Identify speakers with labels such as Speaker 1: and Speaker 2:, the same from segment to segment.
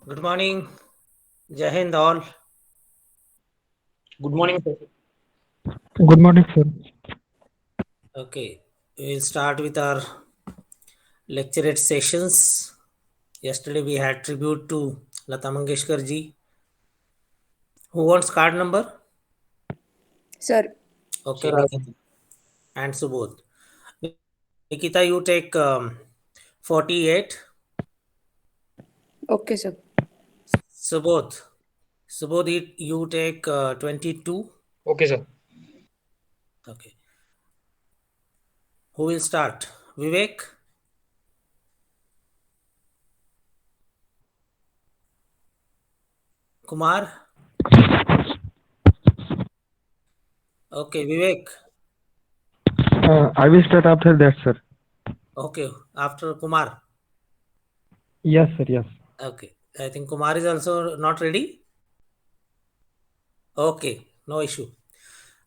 Speaker 1: Good morning. Jai Hind all.
Speaker 2: Good morning, sir.
Speaker 3: Good morning, sir.
Speaker 1: Okay, we'll start with our lecturate sessions. Yesterday we had tribute to Lata Mangeshkar ji. Who wants card number?
Speaker 4: Sir,
Speaker 1: Okay,
Speaker 2: Sir,
Speaker 1: Nikita and Subodh. Nikita, you take 48.
Speaker 4: okay, sir.
Speaker 1: Subodh. Subodh, you take 22.
Speaker 2: okay, sir.
Speaker 1: Okay. Who will start? Vivek? Kumar? Okay, Vivek.
Speaker 3: I will start after that, sir.
Speaker 1: Okay, after Kumar.
Speaker 3: Yes, sir. Yes.
Speaker 1: Okay, I think Kumar is also not ready. Okay, no issue.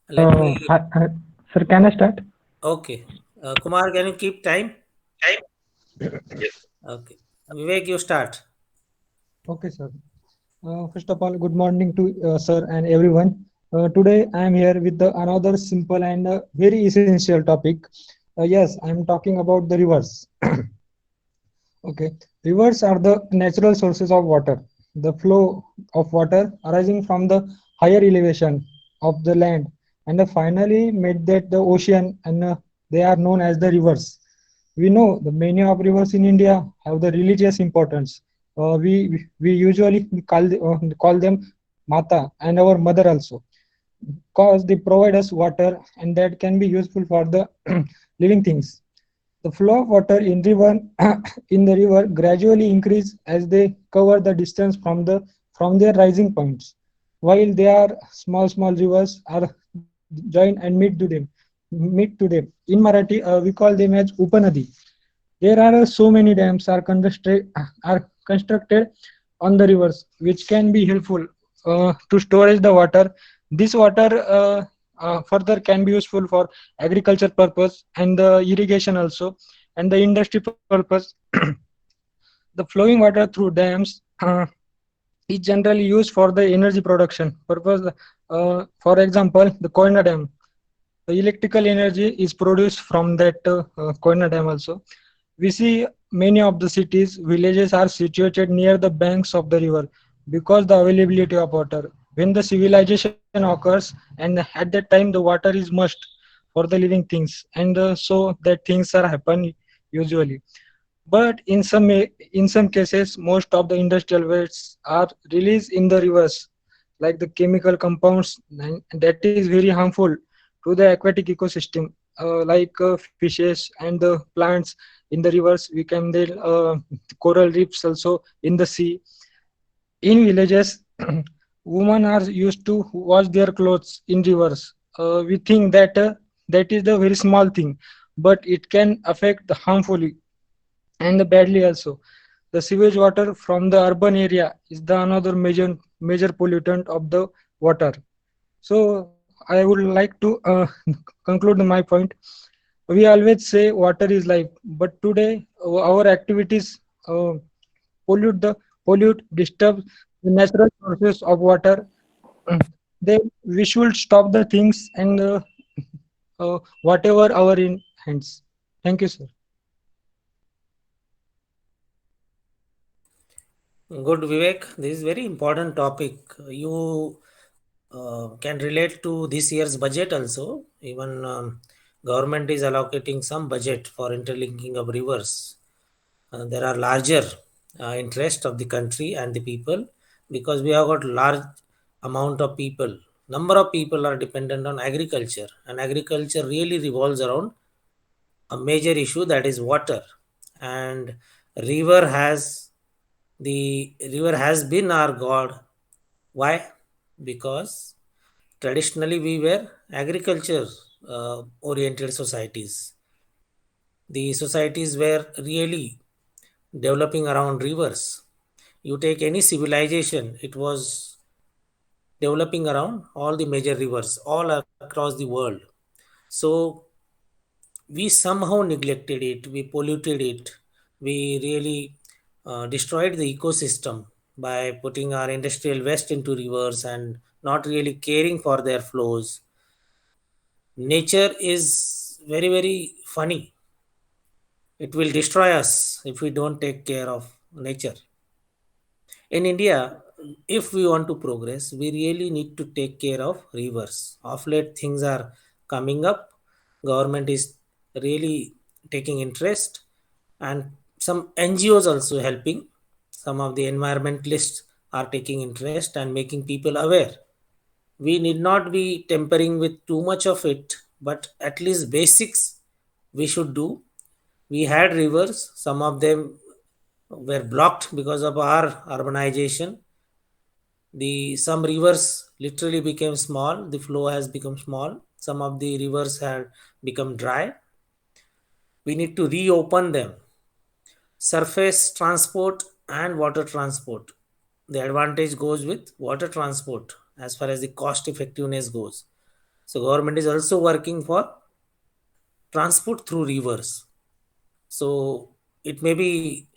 Speaker 1: Let
Speaker 3: Uh,
Speaker 1: me.
Speaker 3: I, I, sir, can I start?
Speaker 1: Okay, Kumar, can you keep time?
Speaker 2: Yes.
Speaker 1: Okay, Vivek, you start.
Speaker 5: Okay, sir. First of all, good morning to sir and everyone. Today I am here with another simple and very essential topic. Yes, I am talking about the rivers. Okay, rivers are the natural sources of water. The flow of water arising from the higher elevation of the land and finally made that the ocean, and they are known as the rivers. We know the many of rivers in India have the religious importance. We usually call them Mata and our mother also, because they provide us water and that can be useful for the living things. The flow of water in river in the river gradually increase as they cover the distance from their rising points. While they are small rivers are join and meet to them. In Marathi, we call them as Upanadi. There are so many dams are constructed on the rivers, which can be helpful to storage the water. This water further can be useful for agriculture purpose and the irrigation also, and the industry purpose. The flowing water through dams is generally used for the energy production purpose. For example, the Koyna Dam, the electrical energy is produced from that Koyna Dam also. We see many of the cities, villages are situated near the banks of the river because the availability of water. When the civilization occurs, and at that time the water is must for the living things, and so that things are happen usually. But in some cases, most of the industrial wastes are released in the rivers, like the chemical compounds, and that is very harmful to the aquatic ecosystem, like fishes and the plants in the rivers. We can then coral reefs also in the sea. In villages, women are used to wash their clothes in rivers. We think that that is the very small thing, but it can affect the harmfully and the badly also. The sewage water from the urban area is the another major pollutant of the water. So I would like to conclude my point. We always say water is life, but today our activities pollute the pollute disturb the natural sources of water. Then we should stop the things and whatever our in hands. Thank you, sir.
Speaker 1: Good, Vivek. This is very important topic. You can relate to this year's budget also. Even government is allocating some budget for interlinking of rivers. There are larger interest of the country and the people, because we have got large amount of people. Number of people are dependent on agriculture, and agriculture really revolves around a major issue, that is water. And river has the river has been our god. Why? Because traditionally we were agriculture oriented societies. The societies were really developing around rivers. You take any civilization, it was developing around all the major rivers all across the world. So we somehow neglected it, we polluted it, we really destroyed the ecosystem by putting our industrial waste into rivers and not really caring for their flows. Nature is very, very funny. It will destroy us if we don't take care of nature. In India, if we want to progress, we really need to take care of rivers. Of late, things are coming up. Government is really taking interest, and some NGOs also helping. Some of the environmentalists are taking interest and making people aware. We need not be tempering with too much of it, but at least basics we should do. We had rivers, some of them were blocked because of our urbanization. The some rivers literally became small, the flow has become small, some of the rivers had become dry. We need to reopen them. Surface transport and water transport, the advantage goes with water transport as far as the cost effectiveness goes. So government is also working for transport through rivers. So it may be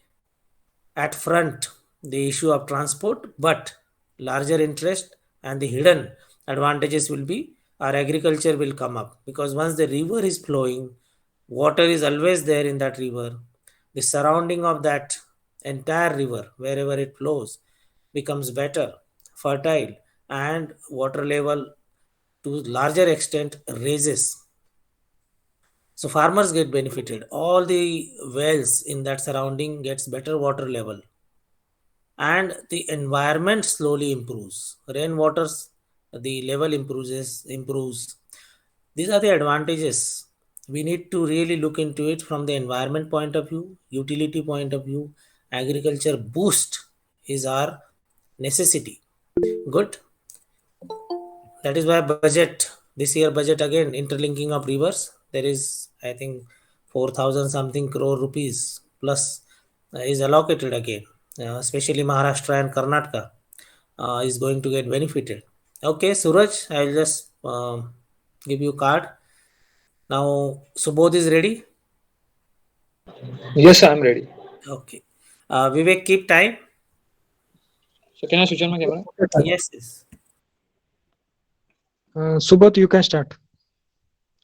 Speaker 1: at front the issue of transport, but larger interest and the hidden advantages will be our agriculture will come up, because once the river is flowing, water is always there in that river. The surrounding of that entire river, wherever it flows, becomes better, fertile, and water level to larger extent raises. So farmers get benefited. All the wells in that surrounding gets better water level, and the environment slowly improves. Rainwaters, the level improves. These are the advantages. We need to really look into it from the environment point of view, utility point of view. Agriculture boost is our necessity. Good. That is why budget, this year budget again, interlinking of rivers, there is I think 4,000 something crore rupees plus is allocated again. Especially Maharashtra and Karnataka is going to get benefited. Okay, Suraj, I'll just give you card now. Subodh is ready.
Speaker 2: Yes, I'm ready.
Speaker 1: Okay, Vivek, keep time.
Speaker 2: So can I switch on my camera?
Speaker 1: Yes, yes.
Speaker 5: Subodh, you can start.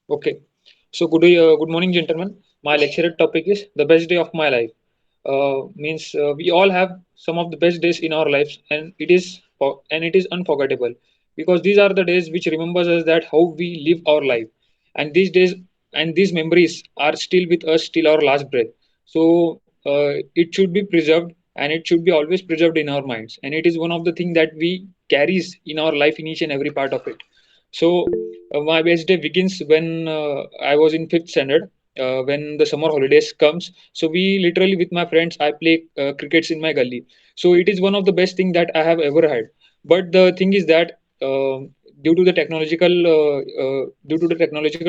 Speaker 2: Okay. So good morning, gentlemen. My lecture topic is the best day of my life. Means we all have some of the best days in our lives, and it is unforgettable because these are the days which remembers us that how we live our life, and these days and these memories are still with us till our last breath. So it should be preserved, and it should be always preserved in our minds, and it is one of the things that we carries in our life in each and every part of it. So my best day begins when I was in fifth standard. When the summer holidays comes, so we literally with my friends I play crickets in my gully. So it is one of the best thing that I have ever had. But the thing is that due to the technological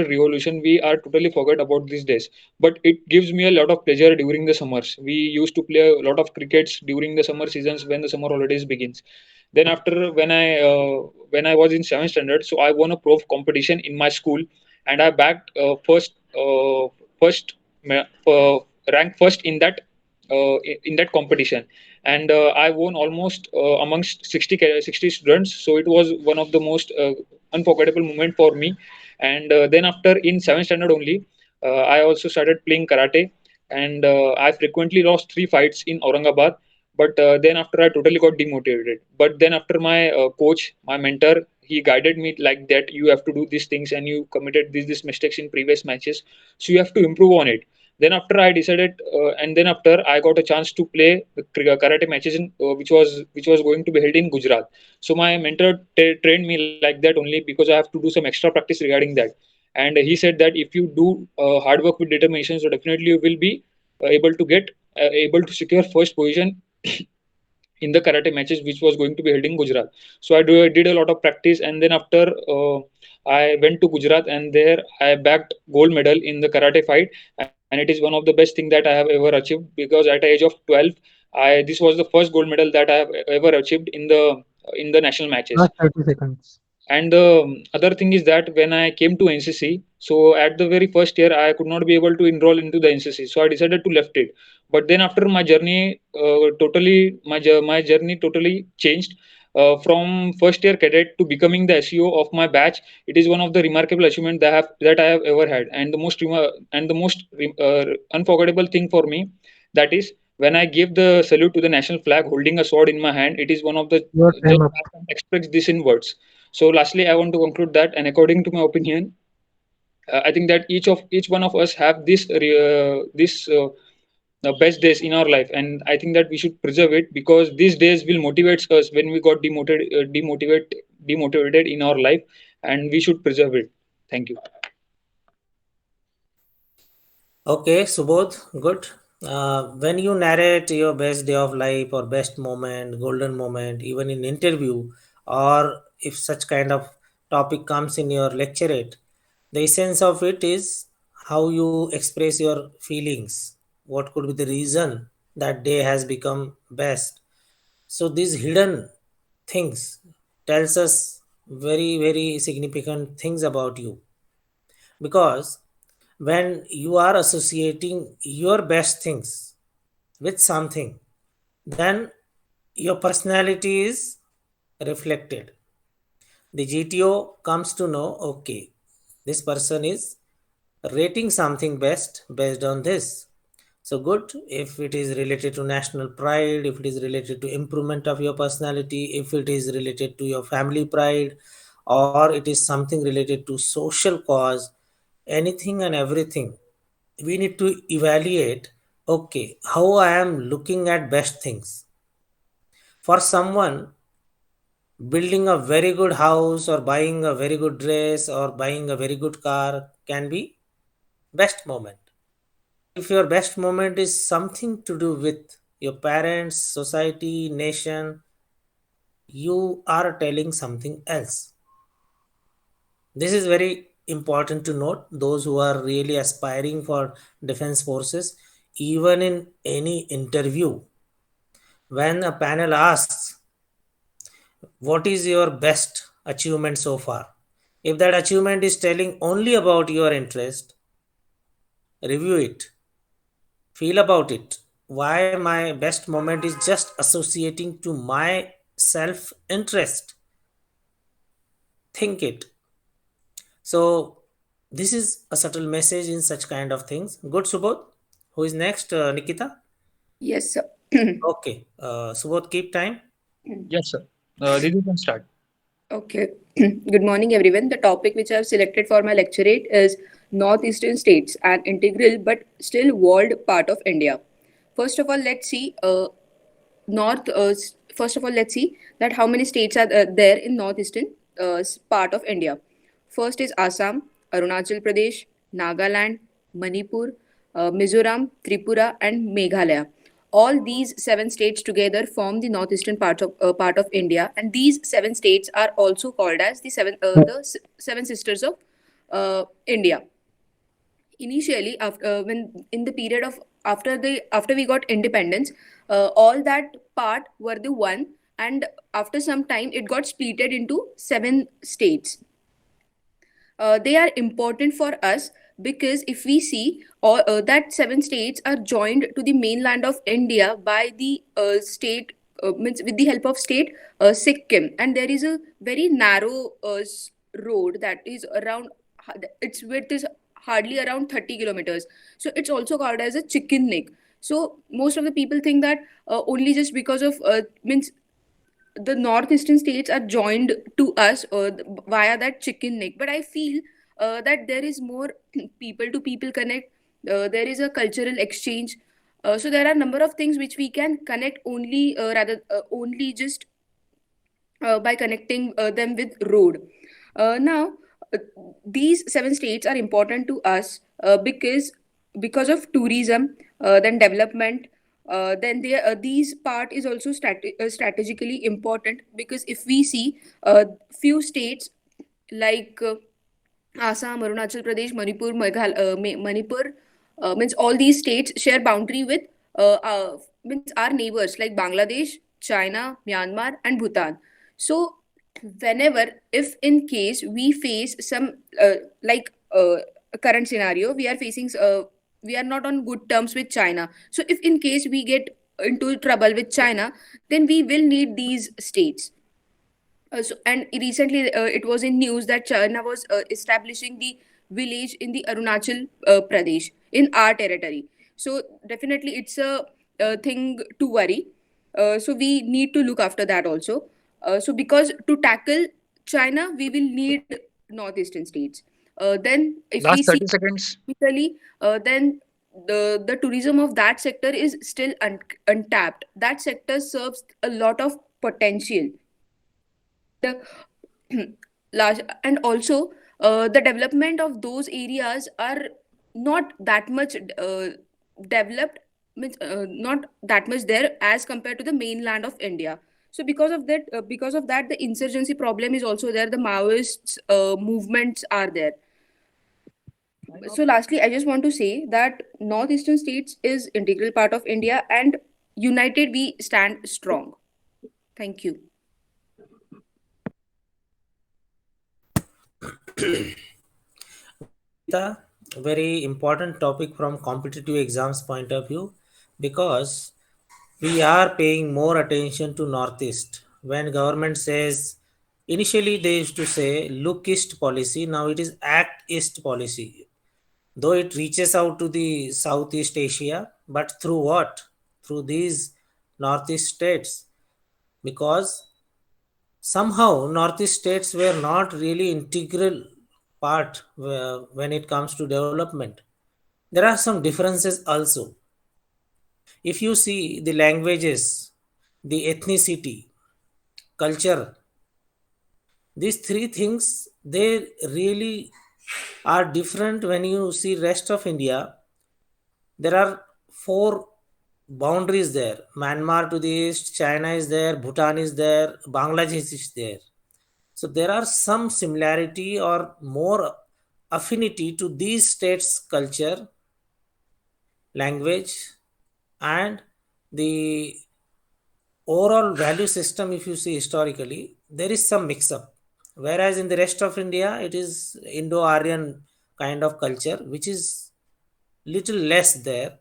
Speaker 2: revolution, we are totally forgot about these days. But it gives me a lot of pleasure during the summers. We used to play a lot of crickets during the summer seasons when the summer holidays begins. Then after when I was in seventh standard, so I won a prof competition in my school, and I bagged first ranked first in that competition, and I won almost amongst 60 students. So it was one of the most unforgettable moment for me. And then after in seventh standard only, I also started playing karate, and I frequently lost three fights in Aurangabad. But then after I totally got demotivated. But then after my coach, my mentor, he guided me like that you have to do these things and you committed these mistakes in previous matches, so you have to improve on it. Then after I decided, and then after I got a chance to play the karate matches in which was going to be held in Gujarat. So my mentor trained me like that only because I have to do some extra practice regarding that. And he said that if you do hard work with determination, so definitely you will be able to secure first position in the karate matches which was going to be held in Gujarat. So I did a lot of practice, and then after I went to Gujarat, and there I bagged gold medal in the karate fight, and it is one of the best thing that I have ever achieved because at the age of 12, I this was the first gold medal that I have ever achieved in the national matches.
Speaker 5: Last 30 seconds.
Speaker 2: And the other thing is that when I came to NCC, so at the very first year, I could not be able to enroll into the NCC. So I decided to left it. But then after my journey, my journey totally changed. From first year cadet to becoming the SEO of my batch, it is one of the remarkable achievements that I have ever had. And the most unforgettable thing for me, that is when I gave the salute to the national flag holding a sword in my hand. It is one of the
Speaker 3: Your time
Speaker 2: just
Speaker 3: up.
Speaker 2: I can't express this in words. So lastly, I want to conclude that, and according to my opinion, I think that each one of us have this best days in our life, and I think that we should preserve it because these days will motivate us when we got demotivated in our life, and we should preserve it. Thank you.
Speaker 1: Okay, Subodh, good. When you narrate your best day of life or best moment, golden moment, even in interview, or if such kind of topic comes in your lecturate, the essence of it is how you express your feelings. What could be the reason that day has become best? So these hidden things tells us very significant things about you, because when you are associating your best things with something, then your personality is reflected. The GTO comes to know, okay, this person is rating something best based on this. So good if it is related to national pride, if it is related to improvement of your personality, if it is related to your family pride, or it is something related to social cause, anything and everything. We need to evaluate, okay, how I am looking at best things. For someone, building a very good house or buying a very good dress or buying a very good car can be best moment. If your best moment is something to do with your parents, society, nation, you are telling something else. This is very important to note. Those who are really aspiring for defense forces, even in any interview, when a panel asks, what is your best achievement so far? If that achievement is telling only about your interest, review it, feel about it. Why my best moment is just associating to my self interest? Think it. So, this is a subtle message in such kind of things. Good, Subodh. Who is next? Nikita?
Speaker 4: Yes, sir.
Speaker 1: Okay. Subodh, keep time.
Speaker 2: Yes, sir. This you can start.
Speaker 4: Okay. Good morning, everyone. The topic which I have selected for my lecturate is Northeastern states, an integral but still walled part of India. First of all, let's see. First of all, let's see that how many states are there in northeastern part of India. First is Assam, Arunachal Pradesh, Nagaland, Manipur, Mizoram, Tripura, and Meghalaya. All these seven states together form the northeastern part of India, and these seven states are also called as the seven sisters of India. Initially, after when in the period of after we got independence, all that part were the one, and after some time it got splitted into seven states. They are important for us because if we see all that seven states are joined to the mainland of India by the state means with the help of state Sikkim, and there is a very narrow road that is around its width is hardly around 30 kilometers, so it's also called as a chicken neck. So most of the people think that only just because of means the northeastern states are joined to us via that chicken neck, but I feel that there is more people to people connect. There is a cultural exchange, so there are a number of things which we can connect only just by connecting them with road. Now, uh, these seven states are important to us because of tourism, then development. Then these part is also strategically important because if we see few states like Assam, Arunachal Pradesh, Manipur means all these states share boundary with means our neighbors like Bangladesh, China, Myanmar, and Bhutan. So whenever, if in case we face some like a current scenario, we are not on good terms with China. So if in case we get into trouble with China, then we will need these states. And recently, it was in news that China was establishing the village in the Arunachal Pradesh in our territory. So definitely, it's a thing to worry. So we need to look after that also. So because to tackle China, we will need northeastern states. Then, if we
Speaker 2: Last
Speaker 4: see
Speaker 2: 30 seconds.
Speaker 4: economically, then the tourism of that sector is still untapped. That sector serves a lot of potential, and large, and also the development of those areas are not that much developed, means not that much there as compared to the mainland of India. So because of that, the insurgency problem is also there, the Maoists movements are there. So lastly, I just want to say that northeastern states is integral part of India, and united we stand strong. Thank you.
Speaker 1: Well, Nikita, very important topic from competitive exams point of view, because we are paying more attention to Northeast. When government says, initially they used to say look east policy, now it is act east policy. Though it reaches out to the Southeast Asia, but through what? Through these Northeast states. Because somehow Northeast states were not really integral part when it comes to development. There are some differences also. If you see the languages, the ethnicity, culture, these three things, they really are different. When you see rest of India, there are four boundaries there. Myanmar to the east, China is there, Bhutan is there, Bangladesh is there. So there are some similarity or more affinity to these states' culture, language, and the overall value system. If you see historically, there is some mix up. Whereas in the rest of India, it is Indo-Aryan kind of culture, which is little less there.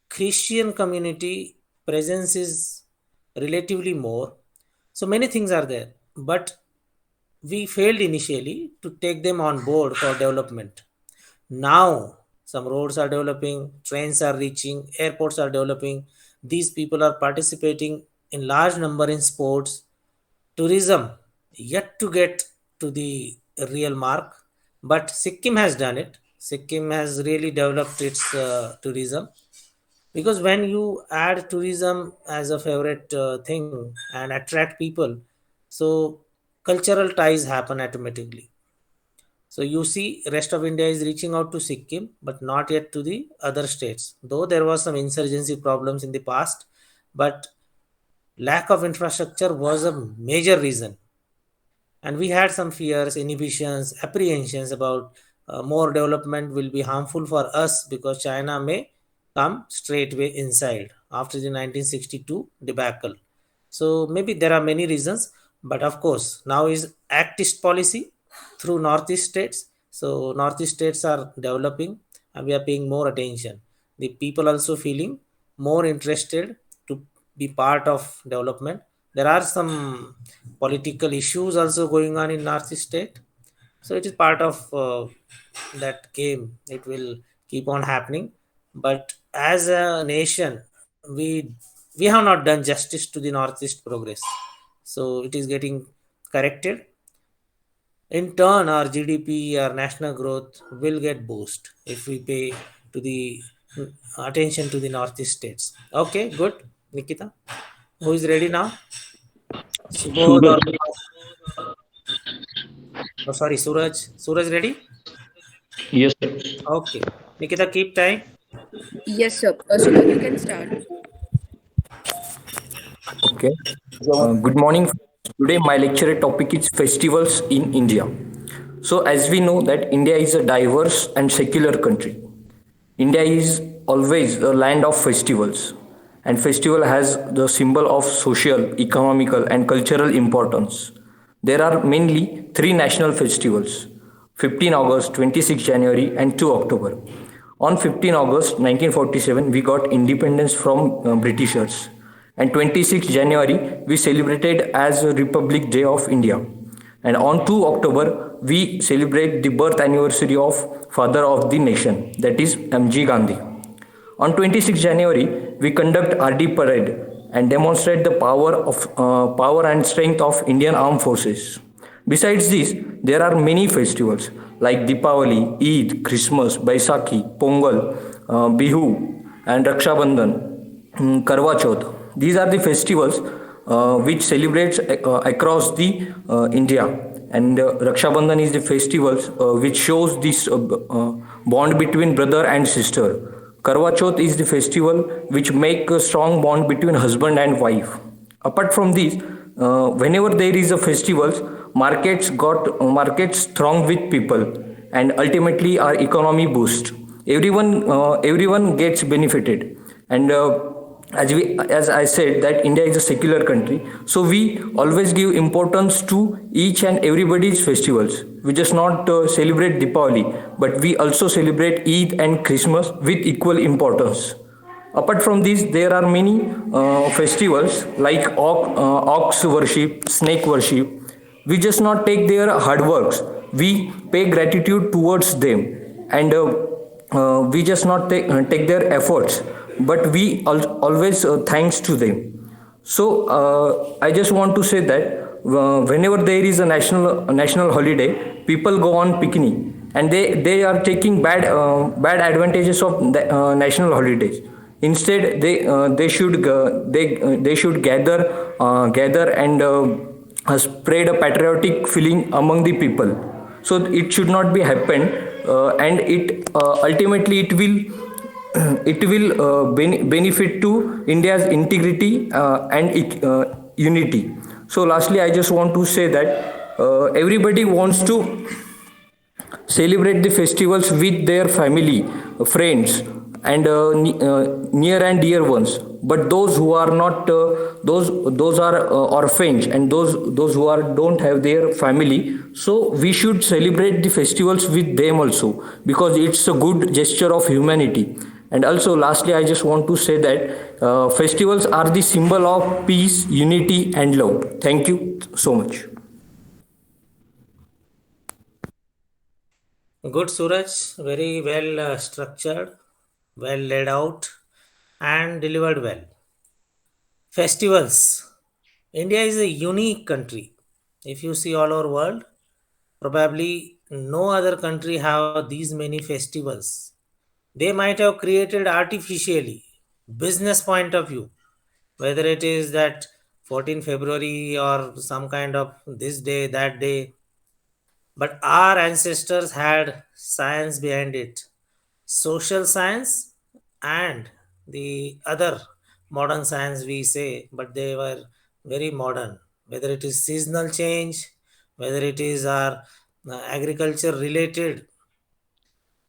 Speaker 1: Christian community presence is relatively more. So many things are there, but we failed initially to take them on board for development. Now some roads are developing, trains are reaching, airports are developing, these people are participating in large number in sports. Tourism yet to get to the real mark, but Sikkim has done it. Sikkim has really developed its tourism, because when you add tourism as a favorite thing and attract people, so cultural ties happen automatically. So you see rest of India is reaching out to Sikkim, but not yet to the other states, though there was some insurgency problems in the past. But lack of infrastructure was a major reason, and we had some fears, inhibitions, apprehensions about more development will be harmful for us because China may come straightway inside after the 1962 debacle. So maybe there are many reasons, but of course now is actist policy through Northeast states. So Northeast states are developing, and we are paying more attention. The people also feeling more interested to be part of development. There are some political issues also going on in Northeast state, so it is part of that game. It will keep on happening, but as a nation, we have not done justice to the Northeast progress. So it is getting corrected. In turn, our GDP, our national growth will get boost if we pay to the attention to the Northeast states. Okay, good. Nikita, who is ready now? Subodh or
Speaker 3: Suraj.
Speaker 1: oh, sorry, Suraj. Suraj ready?
Speaker 3: Yes, sir.
Speaker 1: Okay. Nikita, keep time.
Speaker 4: Yes, sir. Subodh, you can start.
Speaker 6: Okay. Good morning. Today my lecture topic is festivals in India. So as we know that India is a diverse and secular country. India is always a land of festivals, and festival has the symbol of social, economical and cultural importance. There are mainly three national festivals: 15 August, 26 January, and 2 October. On 15 August 1947, we got independence from Britishers, and 26 January we celebrated as a Republic Day of India. And on 2 October, we celebrate the birth anniversary of Father of the Nation, that is M.G. Gandhi. On 26 January, we conduct RD parade and demonstrate the power and strength of Indian Armed Forces. Besides this, there are many festivals like Deepavali, Eid, Christmas, Baisakhi, Pongal, Bihu, and Raksha Bandhan, Karwa Chauth. These are the festivals which celebrates across the India. And Raksha Bandhan is the festival which shows this bond between brother and sister. Karwa Chauth is the festival which make a strong bond between husband and wife. Apart from this, whenever there is a festivals, markets throng with people, and ultimately our economy boost. Everyone gets benefited, and as I said that India is a secular country, so we always give importance to each and everybody's festivals. We just not celebrate Deepavali, but we also celebrate Eid and Christmas with equal importance. Apart from this, there are many festivals like ox worship, snake worship. We just not take their hard works. We pay gratitude towards them, and we just not take their efforts, but we always thanks to them. So I just want to say that whenever there is a national holiday, people go on picnic, and they are taking bad advantages of the national holidays. Instead, they should gather and spread a patriotic feeling among the people. So it should not be happen, and it ultimately it will benefit to India's integrity and unity. So lastly, I just want to say that everybody wants to celebrate the festivals with their family, friends, and near and dear ones. But those who are not, those are orphans, and those who are don't have their family. So we should celebrate the festivals with them also, because it's a good gesture of humanity. And also, lastly, I just want to say that festivals are the symbol of peace, unity, and love. Thank you so much.
Speaker 1: Good, Suraj. Very well structured, well laid out, and delivered well. Festivals. India is a unique country. If you see all over world, probably no other country have these many festivals. They might have created artificially, business point of view, whether it is that 14 February or some kind of this day, that day. But our ancestors had science behind it, social science and the other modern science we say, but they were very modern. Whether it is seasonal change, whether it is our agriculture related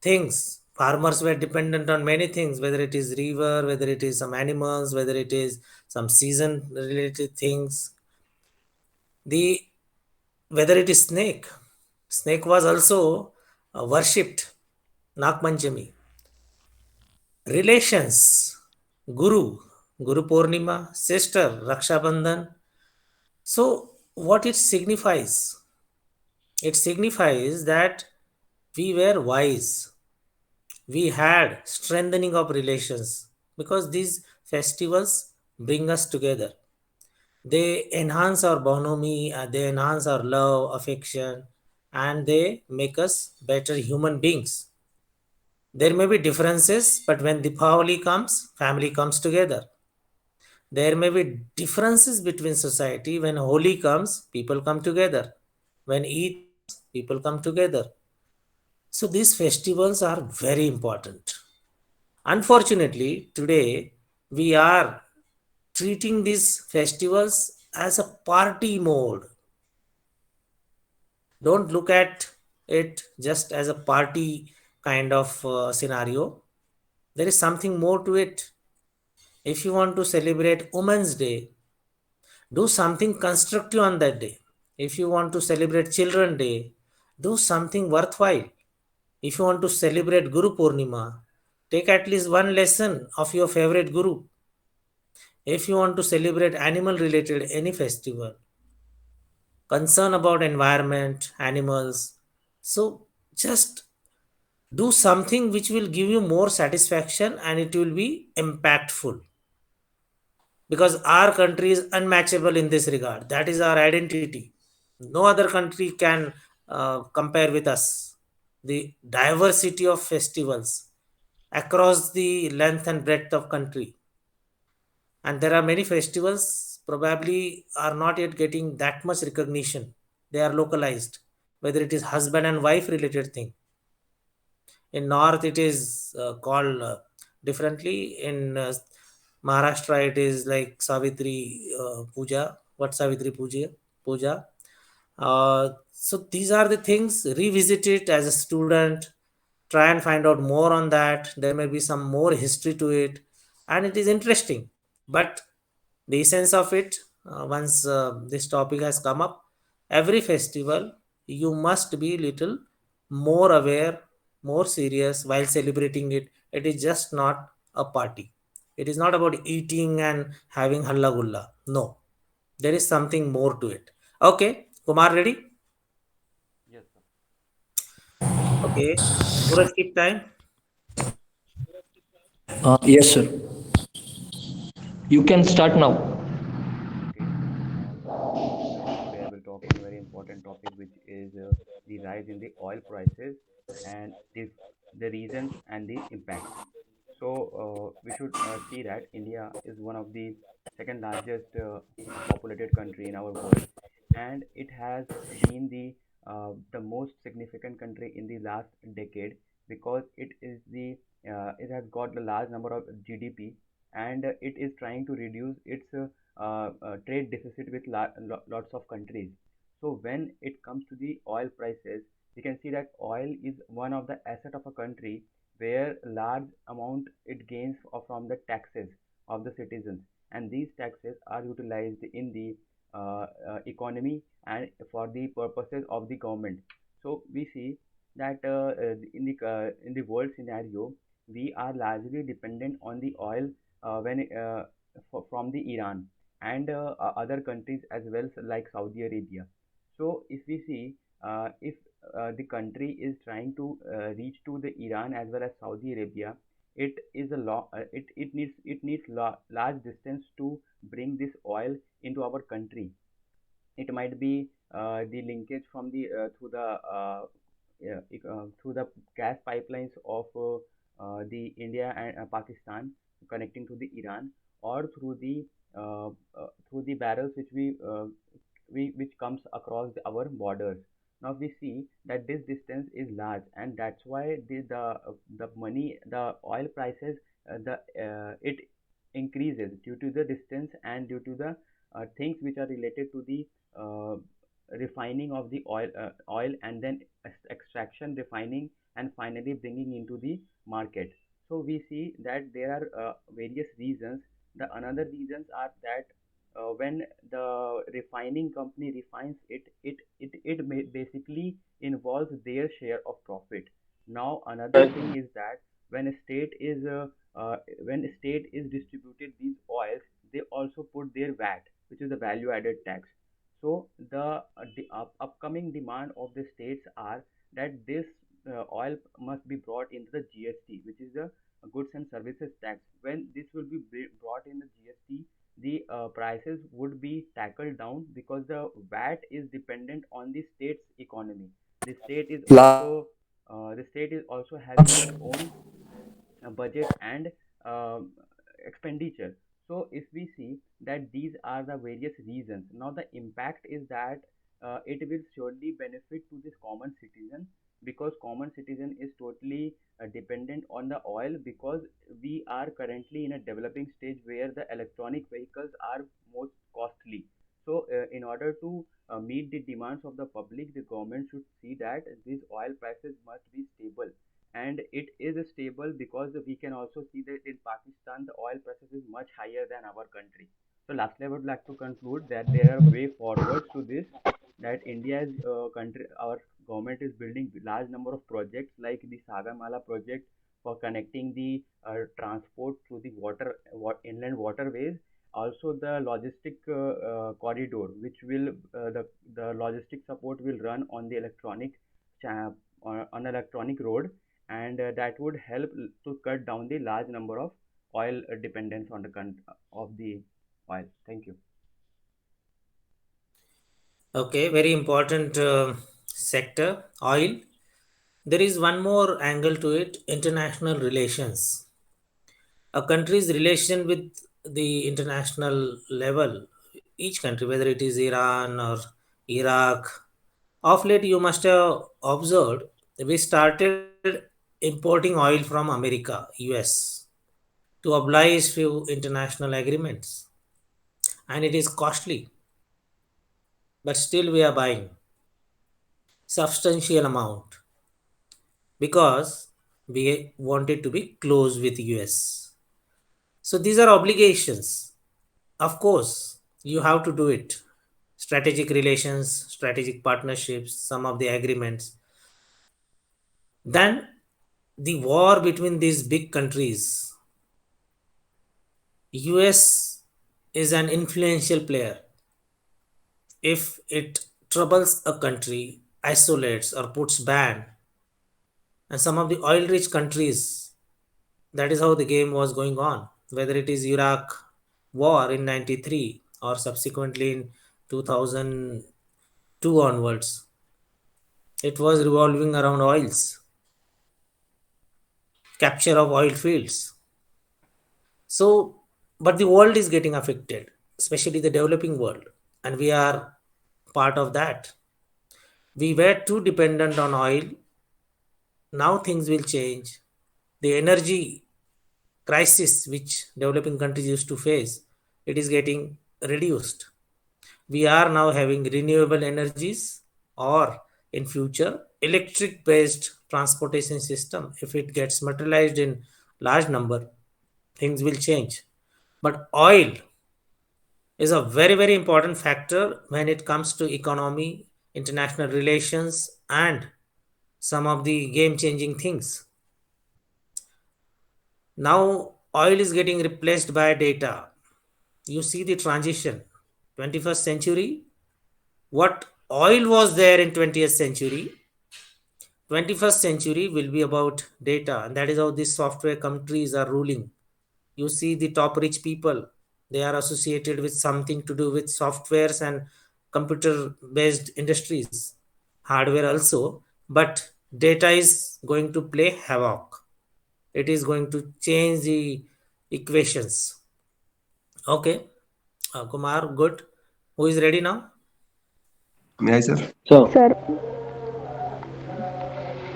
Speaker 1: things, farmers were dependent on many things, whether it is river, whether it is some animals, whether it is some season related things. The whether it is snake was also worshipped. Nagpanchami. Relations, Guru Purnima, sister, Raksha Bandhan. So, what it signifies? It signifies that we were wise. We had strengthening of relations because these festivals bring us together. They enhance our bonhomie, they enhance our love, affection, and they make us better human beings. There may be differences, but when Deepavali comes, family comes together. There may be differences between society. When Holi comes, people come together. When Eid comes, people come together. So these festivals are very important. Unfortunately, today we are treating these festivals as a party mode. Don't look at it just as a party kind of scenario. There is something more to it. If you want to celebrate Women's Day, do something constructive on that day. If you want to celebrate Children Day, do something worthwhile. If you want to celebrate Guru Purnima, take at least one lesson of your favorite Guru. If you want to celebrate animal related any festival, concern about environment, animals, so just do something which will give you more satisfaction and it will be impactful, because our country is unmatchable in this regard. That is our identity. No other country can compare with us. The diversity of festivals across the length and breadth of country, and there are many festivals probably are not yet getting that much recognition. They are localized, whether it is husband and wife related thing. In north it is called differently. In Maharashtra it is like Savitri Puja. What Savitri Puja. So these are the things. Revisit it as a student, try and find out more on that. There may be some more history to it, and it is interesting. But the essence of it, once this topic has come up, every festival you must be little more aware, more serious while celebrating it. It is just not a party. It is not about eating and having halla gulla. No, there is something more to it. Okay, Kumar, ready?
Speaker 7: Yes, sir.
Speaker 1: Okay, Suraj, keep time.
Speaker 6: Yes, sir. You can start now.
Speaker 7: Okay. So today I will talk on a very important topic, which is the rise in the oil prices and the reasons and the impact. So we should see that India is one of the second largest populated country in our world, and it has been the most significant country in the last decade because it has got the large number of GDP, and it is trying to reduce its trade deficit with lots of countries. So when it comes to the oil prices, we can see that oil is one of the asset of a country where large amount it gains from the taxes of the citizens, and these taxes are utilized in the economy and for the purposes of the government. So we see that in the world scenario, we are largely dependent on the oil when from the Iran and other countries as well, like Saudi Arabia. So if we see, if the country is trying to reach to the Iran as well as Saudi Arabia, it needs large distance to bring this oil into our country. It might be the linkage from the through the gas pipelines of the India and Pakistan connecting to the Iran, or through the barrels which comes across our borders. Now we see that this distance is large, and that's why the money, the oil prices, the it increases due to the distance and due to the things which are related to the uh, refining of the oil, and then extraction, refining, and finally bringing into the market. So we see that there are various reasons. The another reasons are that when the refining company refines it basically involves their share of profit. Now another thing is that when a state is distributed these oils, they also put their VAT, which is the value added tax. So the upcoming demand of the states are that this oil must be brought into the GST, which is the goods and services tax. When this will be brought in the GST, the prices would be tackled down because the VAT is dependent on the state's economy. The state is also having its own budget and um expenditure. So if we see that these are the various reasons, now the impact is that it will surely benefit to this common citizen, because common citizen is totally dependent on the oil, because we are currently in a developing stage where the electronic vehicles are most costly. So in order to meet the demands of the public, the government should see that these oil prices must be stable, and it is stable because we can also see that in Pakistan the oil prices is much higher than our country. So lastly, I would like to conclude that there are way forwards to this. that India's country, our government is building large number of projects like the Sagarmala project for connecting the transport through the inland waterways. Also, the logistic corridor, which will the logistic support will run on the cha- on electronic road, and that would help to cut down the large number of oil dependence on of the oil. Thank you.
Speaker 1: Okay, very important sector, oil. There is one more angle to it, international relations. A country's relation with the international level, each country, whether it is Iran or Iraq, of late you must have observed we started importing oil from America, US, to oblige few international agreements, and it is costly, but still we are buying substantial amount because we wanted to be close with US. So these are obligations. Of course, you have to do it. Strategic relations, strategic partnerships, some of the agreements. Then the war between these big countries. US is an influential player. If it troubles a country, isolates or puts ban, and some of the oil rich countries, that is how the game was going on. Whether it is Iraq war in 93 or subsequently in 2002 onwards, it was revolving around oils, capture of oil fields. So, but the world is getting affected, especially the developing world, and we are part of that. We were too dependent on oil. Now things will change. The energy crisis which developing countries used to face, it is getting reduced. We are now having renewable energies or in future electric based transportation system. If it gets materialized in large number, things will change. But oil is a very, very important factor when it comes to economy, international relations, and some of the game changing things. Now, oil is getting replaced by data. You see the transition. 21st century, what oil was there in 20th century, 21st century will be about data, and that is how these software countries are ruling. You see the top rich people, they are associated with something to do with softwares and computer based industries, hardware also, but data is going to play havoc. It is going to change the equations. Okay, Kumar, good. Who is ready now?
Speaker 8: May I, sir?
Speaker 9: So,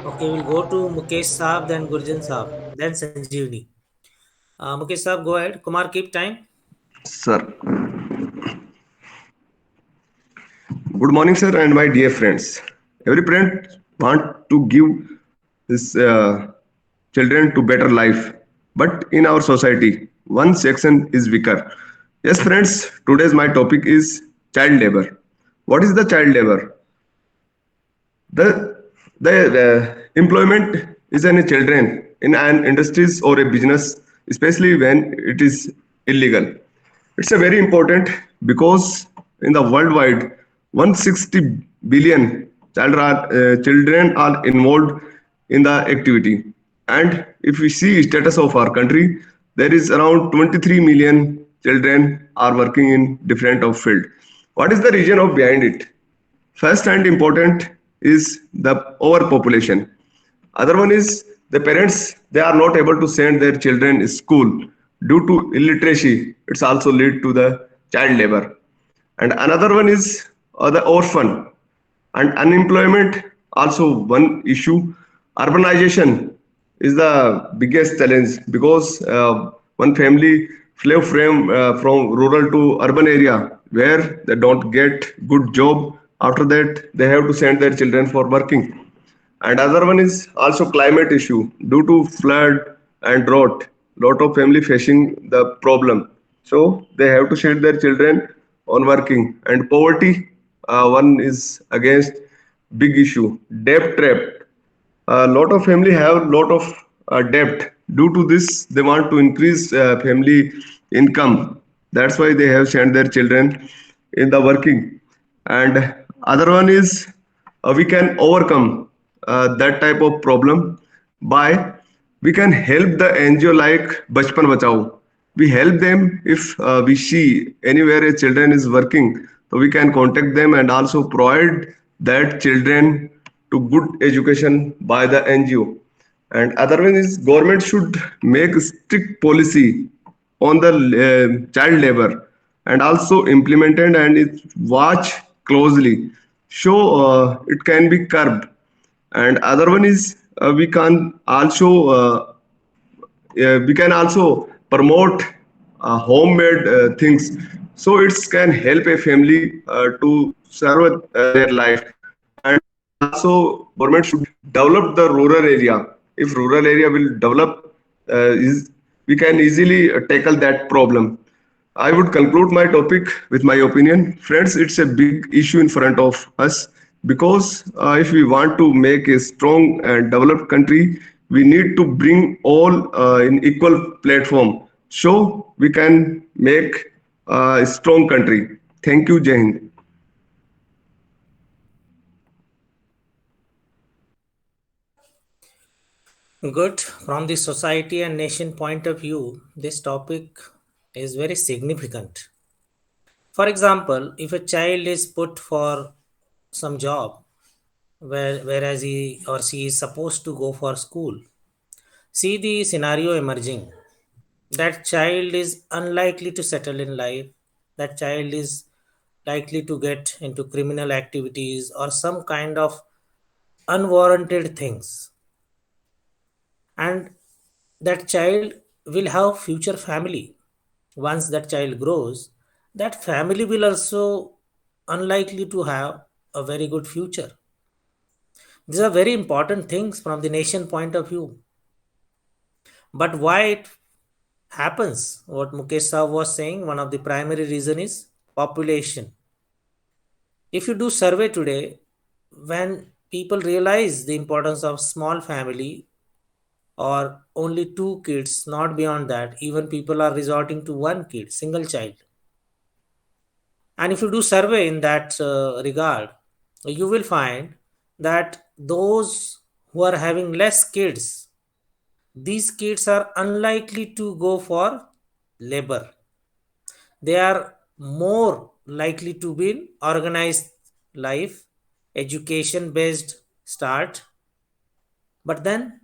Speaker 1: Okay, we'll go to Mukesh Saab, then Gurjant Saab, then Sanjivani. Mukesh Saab, go ahead. Kumar, keep time.
Speaker 8: Sir, good morning, sir, and my dear friends. Every parent want to give his children to better life, but in our society, one section is weaker. Yes, friends, today's my topic is child labor. What is the child labor? The employment is in a children in an industries or a business, especially when it is illegal. It's a very important because in the worldwide, 160 billion children are involved in the activity. And if we see status of our country, there is around 23 million children are working in different of field. What is the reason of behind it? First and important is the overpopulation. Other one is the parents, they are not able to send their children to school due to illiteracy. It's also lead to the child labor. And another one is the orphan and unemployment. Also one issue. Urbanization is the biggest challenge because one family flew from rural to urban area where they don't get good job. After that, they have to send their children for working. And other one is also climate issue due to flood and drought. Lot of family facing the problem, so they have to send their children on working. And poverty one is against big issue, debt trap. A lot of family have lot of debt. Due to this, they want to increase family income. That's why they have sent their children in the working. And other one is we can overcome that type of problem by we can help the NGO like Bachpan Bachao. We help them if we see anywhere a children is working, so we can contact them and also provide that children to good education by the NGO. And other one is government should make strict policy on the child labor and also implemented and it watch closely. So it can be curbed. And other one is we can also promote homemade things, so it can help a family to serve their life. And also government should develop the rural area. If rural area will develop, we can easily tackle that problem. I would conclude my topic with my opinion. Friends, it's a big issue in front of us because if we want to make a strong and developed country, we need to bring all in equal platform so we can make a strong country. Thank you, Jai Hind.
Speaker 1: Good. From the society and nation point of view, this topic is very significant. For example, if a child is put for some job whereas he or she is supposed to go for school, see the scenario emerging. That child is unlikely to settle in life. That child is likely to get into criminal activities or some kind of unwarranted things. And that child will have future family. Once that child grows, that family will also unlikely to have a very good future. These are very important things from the nation point of view. But why it happens, what Mukesh Saab was saying, one of the primary reason is population. If you do survey today, when people realize the importance of small family or only two kids, not beyond that, even people are resorting to one kid, single child. And if you do survey in that regard, you will find that those who are having less kids, these kids are unlikely to go for labor. They are more likely to be in organized life, education based start. But then,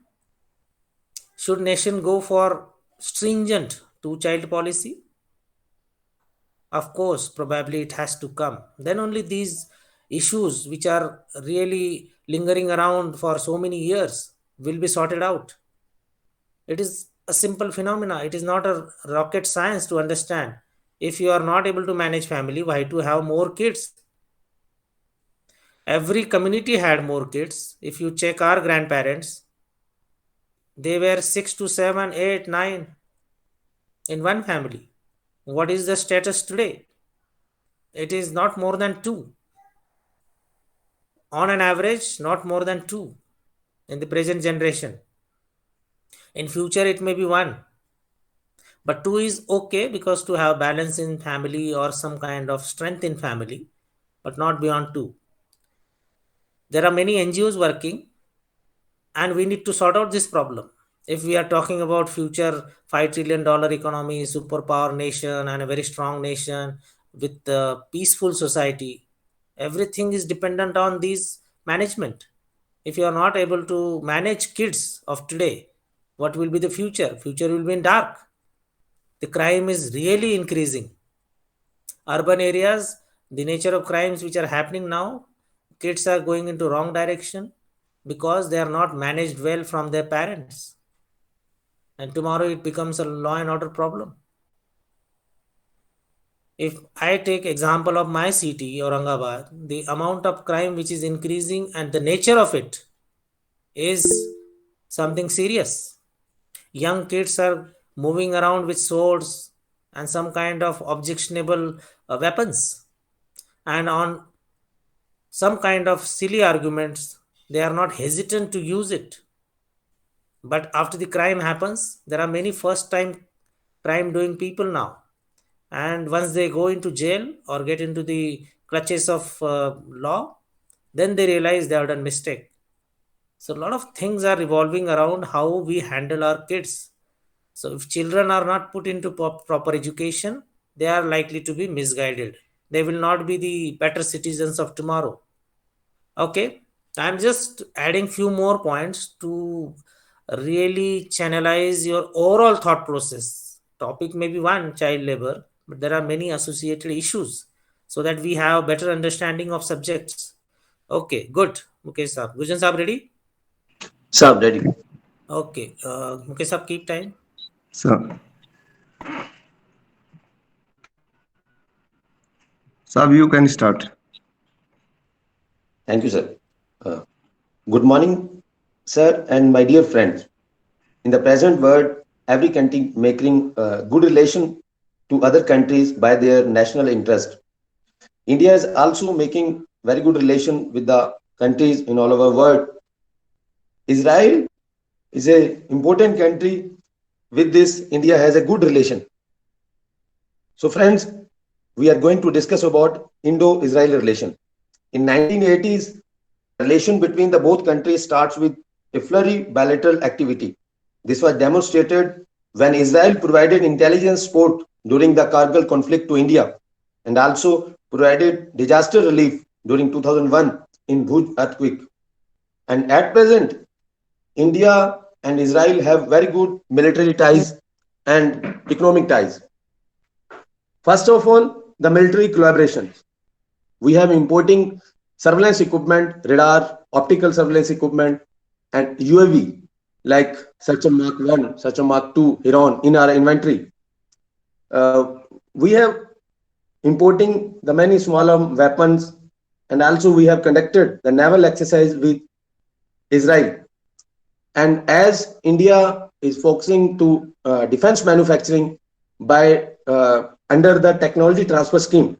Speaker 1: should nation go for stringent two child policy? Of course, probably it has to come. Then only these issues, which are really lingering around for so many years, will be sorted out. It is a simple phenomena. It is not a rocket science to understand. If you are not able to manage family, why to have more kids? Every community had more kids. If you check our grandparents, they were 6 to 7, 8, 9 in one family. What is the status today? It is not more than 2. On an average, not more than 2 in the present generation. In future, it may be 1. But 2 is okay because to have balance in family or some kind of strength in family, but not beyond 2. There are many NGOs working and we need to sort out this problem. If we are talking about future $5 trillion economy, superpower nation and a very strong nation with a peaceful society, everything is dependent on these management. If you are not able to manage kids of today, what will be the future? Future will be in dark. The crime is really increasing. Urban areas, the nature of crimes which are happening now, kids are going into wrong direction because they are not managed well from their parents. And tomorrow it becomes a law and order problem. If I take example of my city, Aurangabad, the amount of crime which is increasing and the nature of it is something serious. Young kids are moving around with swords and some kind of objectionable weapons. And on some kind of silly arguments, they are not hesitant to use it. But after the crime happens, there are many first time crime doing people now. And once they go into jail or get into the clutches of law, then they realize they have done mistake. So a lot of things are revolving around how we handle our kids. So if children are not put into proper education, they are likely to be misguided. They will not be the better citizens of tomorrow. Okay, I'm just adding few more points to really channelize your overall thought process. Topic may be one, child labor, but there are many associated issues so that we have better understanding of subjects. Okay, good. Mukesh sir, Gurjant sir, ready?
Speaker 9: Sir, ready.
Speaker 1: Okay, Mukesh sir, keep time.
Speaker 8: So, Sab, you can start.
Speaker 9: Thank you, sir. Uh, Good morning, sir, and my dear friends. In the present world, every country making good relation to other countries by their national interest. India is also making very good relation with the countries in all over world. Israel is a important country. With this, India has a good relation. So, friends, we are going to discuss about Indo-Israeli relation. In 1980s, the relation between the both countries starts with a flurry bilateral activity. This was demonstrated when Israel provided intelligence support during the Kargil conflict to India and also provided disaster relief during 2001 in Bhuj earthquake. And at present, India and Israel have very good military ties and economic ties. First of all, the military collaboration. We have importing surveillance equipment, radar, optical surveillance equipment, and UAV like such a Mark 1, such a Mark 2, Iran in our inventory. Uh, we have importing the many smaller weapons, and also we have conducted the naval exercise with Israel. And as India is focusing to defense manufacturing by under the technology transfer scheme,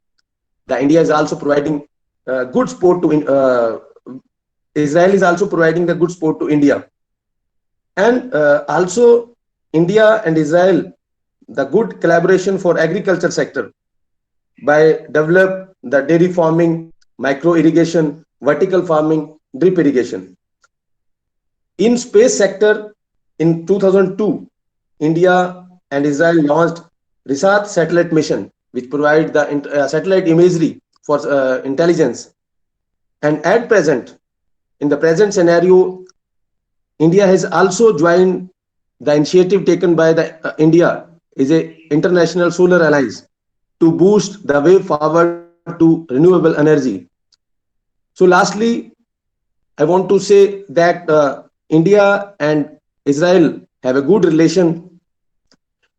Speaker 9: the India is also providing good support to Israel is also providing the good support to India, and also India and Israel the good collaboration for agriculture sector by develop the dairy farming, micro irrigation, vertical farming, drip irrigation. In space sector, in 2002, India and Israel launched Risat satellite mission, which provide the satellite imagery for intelligence. And at present, in the present scenario, India has also joined the initiative taken by the India is a international solar alliance to boost the way forward to renewable energy. So lastly, I want to say that India and Israel have a good relation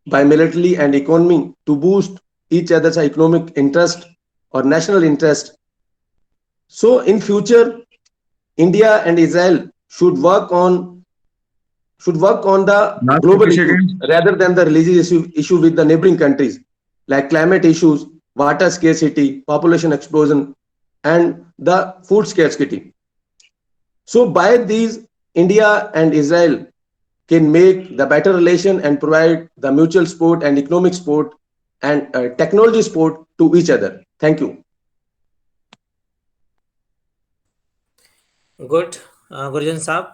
Speaker 9: by military and economy to boost each other's economic interest or national interest. So in future, India and Israel should work on the
Speaker 8: Last
Speaker 9: global
Speaker 8: 30
Speaker 9: issues
Speaker 8: seconds.
Speaker 9: rather than the religious issue with the neighboring countries like climate issues, water scarcity, population explosion, and the food scarcity. So by these, India and Israel can make the better relation and provide the mutual support and economic support and technology support to each other. Thank you.
Speaker 1: Good. Gurjant Saab,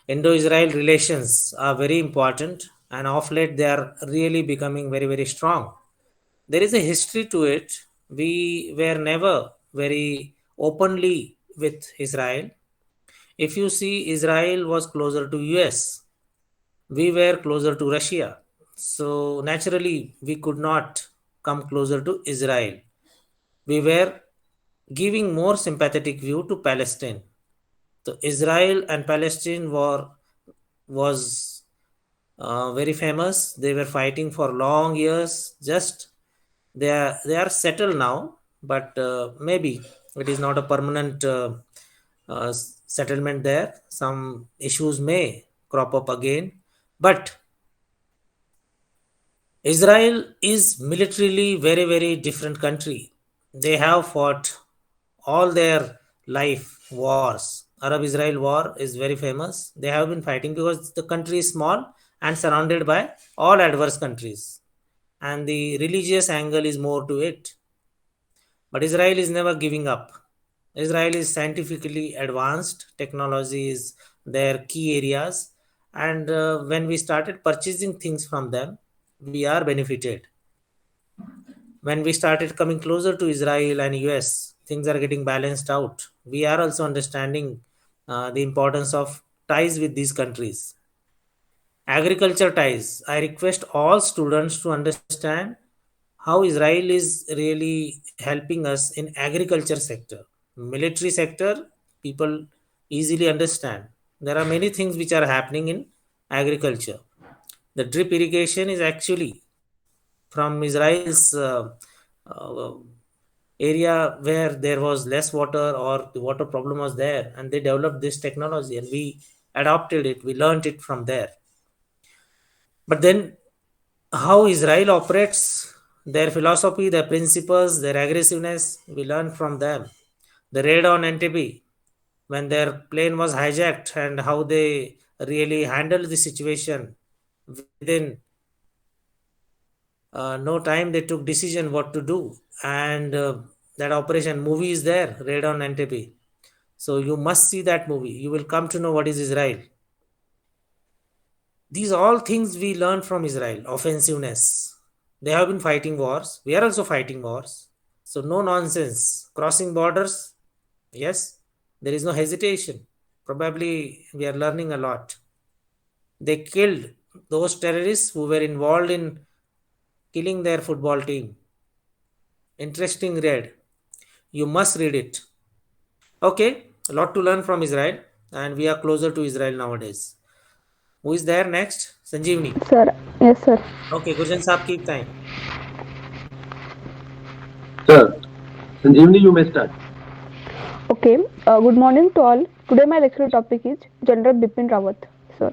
Speaker 1: Indo-Israel relations are very important and of late they are really becoming very, very strong. There is a history to it. We were never very openly with Israel. If you see, Israel was closer to US. We were closer to Russia. So naturally, we could not come closer to Israel. We were giving more sympathetic view to Palestine. So Israel and Palestine war was very famous. They were fighting for long years. Just they are settled now, but maybe it is not a permanent settlement there. Some issues may crop up again, but Israel is militarily very, very different country. They have fought all their life wars. Arab Israel war is very famous. They have been fighting because the country is small and surrounded by all adverse countries, and the religious angle is more to it. But Israel is never giving up. Israel is scientifically advanced, technology is their key areas, and when we started purchasing things from them, we are benefited. When we started coming closer to Israel and US, things are getting balanced out. We are also understanding the importance of ties with these countries. Agriculture ties. I request all students to understand how Israel is really helping us in agriculture sector. Military sector, people easily understand. There are many things which are happening in agriculture. The drip irrigation is actually from Israel's uh, area where there was less water or the water problem was there, and they developed this technology and we adopted it, we learned it from there. But then how Israel operates, their philosophy, their principles, their aggressiveness, we learn from them. The raid on Entebbe, when their plane was hijacked, and how they really handled the situation within no time, they took decision what to do, and that operation movie is there, raid on Entebbe. So you must see that movie. You will come to know what is Israel. These all things we learn from Israel. Offensiveness. They have been fighting wars. We are also fighting wars. So no nonsense. Crossing borders. Yes, there is no hesitation. Probably we are learning a lot. They killed those terrorists who were involved in killing their football team. Interesting read. You must read it. Okay, a lot to learn from Israel, and we are closer to Israel nowadays. Who is there next? Sanjivani.
Speaker 10: Sir, yes, sir.
Speaker 1: Okay, Gurjant Saab, keep time.
Speaker 11: Sir, Sanjeevani, you may start.
Speaker 10: Okay. Good morning to all. Today my lecture topic is General Bipin Rawat, sir.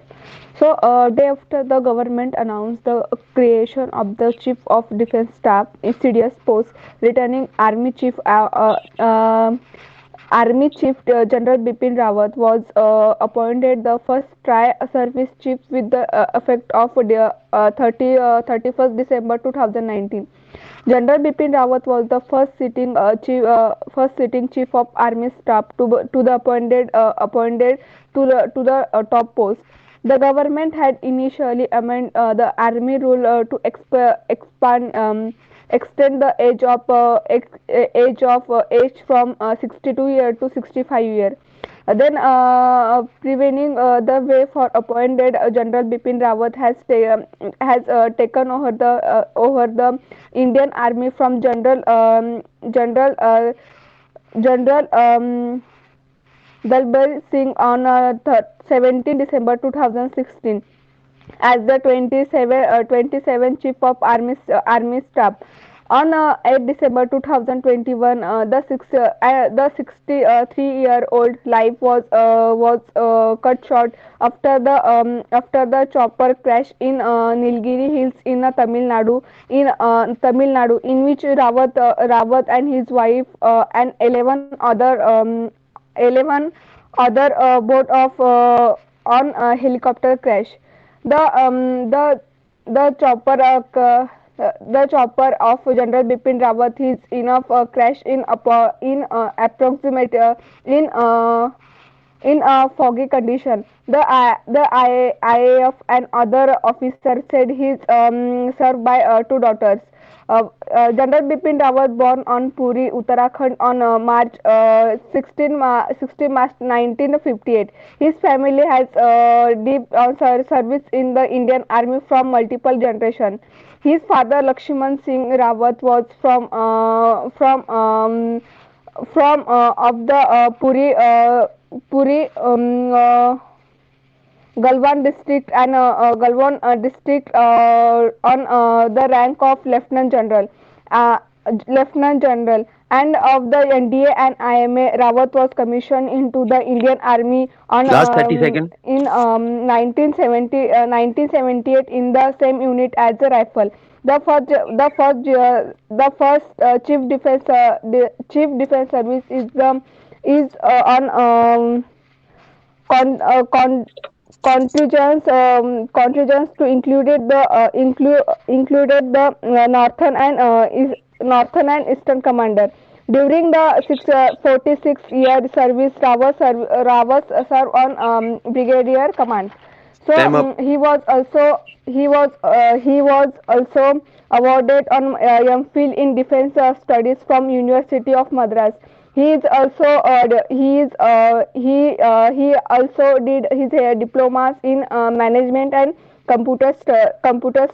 Speaker 10: So, day after the government announced the creation of the Chief of Defence Staff, insidious post, returning Army Chief General Bipin Rawat was appointed the first tri-service chief with the effect of the 31st December 2019. General Bipin Rawat was the first sitting chief of army staff to the appointed to the top post. The government had initially amended the army rule to extend the age from 62 year to 65 year. Then preventing the way for appointed General Bipin Rawat has taken over the Indian Army from General Dalbir Singh on 17 December 2016 as the 27 Chief of Army Staff. On 8 December 2021, the 63-year-old life was cut short after the chopper crash in Nilgiri Hills in Tamil Nadu, in which Rawat and his wife and 11 other boat of on helicopter crash. The the chopper the chopper of General Bipin Rawat is enough crash in a foggy condition. The IAF and other officers said he served by two daughters. General Bipin Rawat born on Puri, Uttarakhand on March 16 March 1958. His family has deep service in the Indian Army from multiple generations. His father Lakshman Singh Rawat was from of the Puri Galwan district and Galwan district on the rank of uh, Lieutenant General, and of the NDA and IMA. Rawat was commissioned into the Indian Army on
Speaker 11: Last 30 seconds.
Speaker 10: in 1978 in the same unit as a rifle. The first chief defense service is the is on con, contingents to included the northern and northern and eastern commander. During the 46-year service, Rawat served on brigadier command. So
Speaker 11: Time up.
Speaker 10: he was also awarded on MPhil in Defence Studies from University of Madras. He is also he also did his diplomas in management and computer